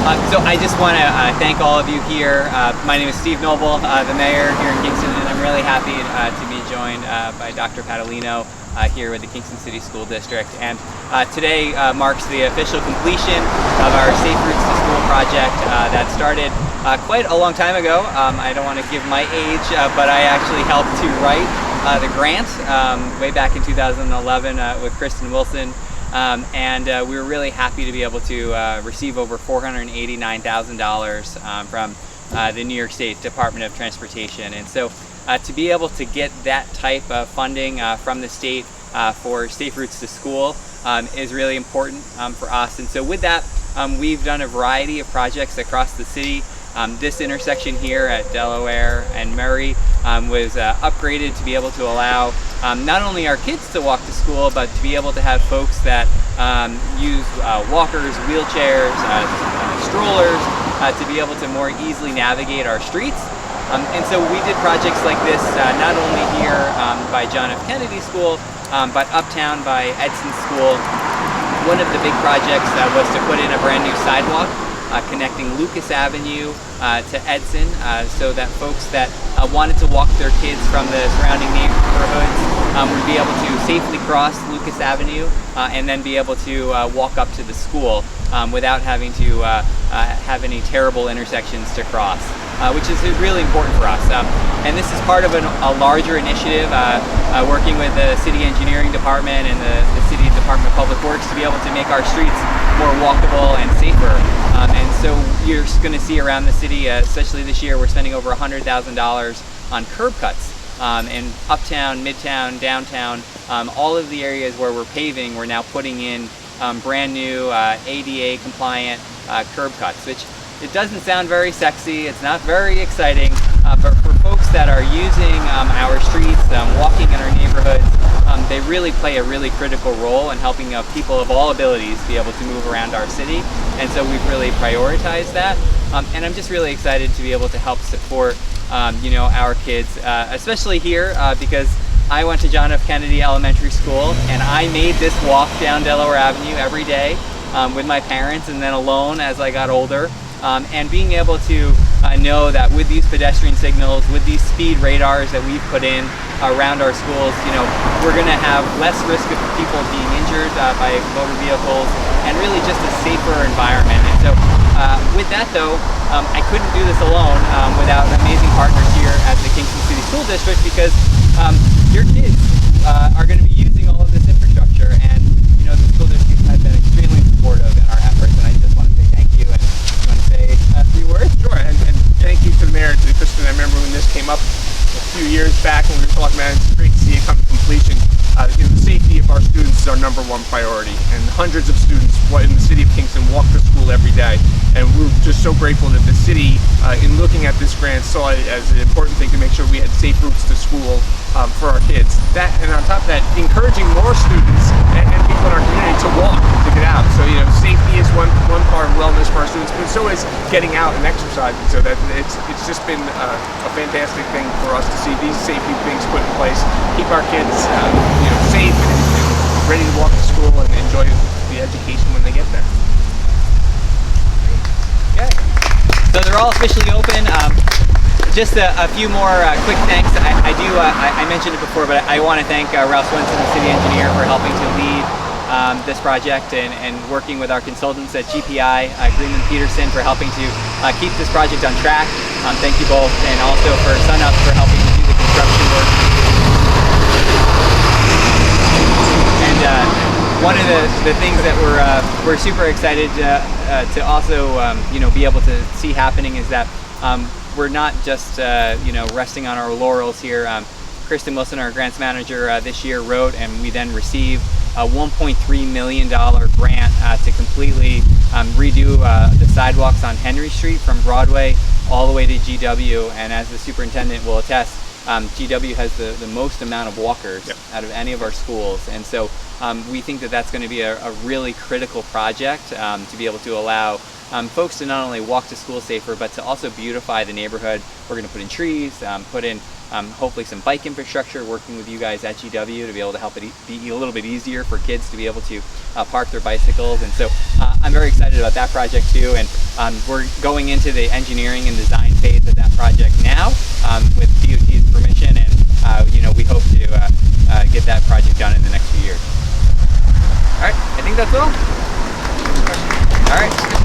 So I just want to thank all of you here. My name is Steve Noble, the mayor here in Kingston, and I'm really happy to be joined by Dr. Padalino here with the Kingston City School District. And today marks the official completion of our Safe Routes to School project that started quite a long time ago. I don't want to give my age, but I actually helped to write the grant way back in 2011 with Kristen Wilson. We were really happy to be able to receive over $489,000 from the New York State Department of Transportation. And so to be able to get that type of funding from the state for Safe Routes to School is really important for us. And so with that, we've done a variety of projects across the city. This intersection here at Delaware and Murray was upgraded to be able to allow not only our kids to walk to school, but to be able to have folks that use walkers, wheelchairs, strollers, to be able to more easily navigate our streets. And so we did projects like this not only here by John F. Kennedy School, but uptown by Edson School. One of the big projects was to put in a brand new sidewalk connecting Lucas Avenue to Edson, so that folks that wanted to walk their kids from the surrounding neighborhoods would be able to safely cross Lucas Avenue and then be able to walk up to the school without having to have any terrible intersections to cross, which is really important for us. And this is part of a larger initiative working with the City Engineering Department and the City Department of Public Works to be able to make our streets more walkable and safer. And so you're going to see around the city, especially this year, we're spending over $100,000 on curb cuts in uptown, midtown, downtown, all of the areas where we're paving, we're now putting in brand new ADA compliant curb cuts, which it doesn't sound very sexy, it's not very exciting, but for folks that are using our streets, walking in our neighborhoods, they really play a really critical role in helping people of all abilities be able to move around our city. And so we've really prioritized that. And I'm just really excited to be able to help support our kids, especially here because I went to John F. Kennedy Elementary School and I made this walk down Delaware Avenue every day with my parents and then alone as I got older. And being able to know that with these pedestrian signals, with these speed radars that we've put in around our schools, we're going to have less risk of people being injured by motor vehicles and really just a safer environment. And so with that though, I couldn't do this alone without amazing partners here at the Kingston City School District, because your kids are going to be using all of this infrastructure, and the school district has been extremely supportive in our efforts, and I just want to say thank you. And you want to say a few words? Sure, and thank you to the mayor, to Kristen. I remember when this came up a few years back when we were talking about it. It's great to see it come to completion. The safety of our students is our #1 priority, and hundreds of students in the city of Kingston walk to school every day. And we're just so grateful that the city, in looking at this grant, saw it as an important thing to make sure we had safe routes to school for our kids. That, and on top of that, encouraging more students and people in our community to walk, to get out. So safety is one part of wellness for our students, but so is getting out and exercising. So that it's just been a fantastic thing for us to see these safety things put in place, keep our kids safe and ready to walk to school and enjoy the education when they get there. Okay, so they're all officially open. Just a few more quick thanks. I mentioned it before, but I want to thank Ralph Swenson, the city engineer, for helping to lead this project and working with our consultants at GPI, Greenman Peterson, for helping to keep this project on track. Thank you both, and also for SunUp for helping to do the construction work. And one of the things that we're super excited to also be able to see happening is that we're not just resting on our laurels here. Kristen Wilson, our grants manager, this year wrote and we then received a $1.3 million grant to completely redo the sidewalks on Henry Street from Broadway all the way to GW. And as the superintendent will attest, GW has the most amount of walkers out of any of our schools. And so we think that that's going to be a really critical project to be able to allow folks to not only walk to school safer, but to also beautify the neighborhood. We're going to put in trees, put in hopefully some bike infrastructure, working with you guys at GW to be able to help it be a little bit easier for kids to be able to park their bicycles. And so I'm very excited about that project too. And we're going into the engineering and design phase of that project now with DOT's permission, and we hope to get that project done in the next few years. All right, I think that's all. All right.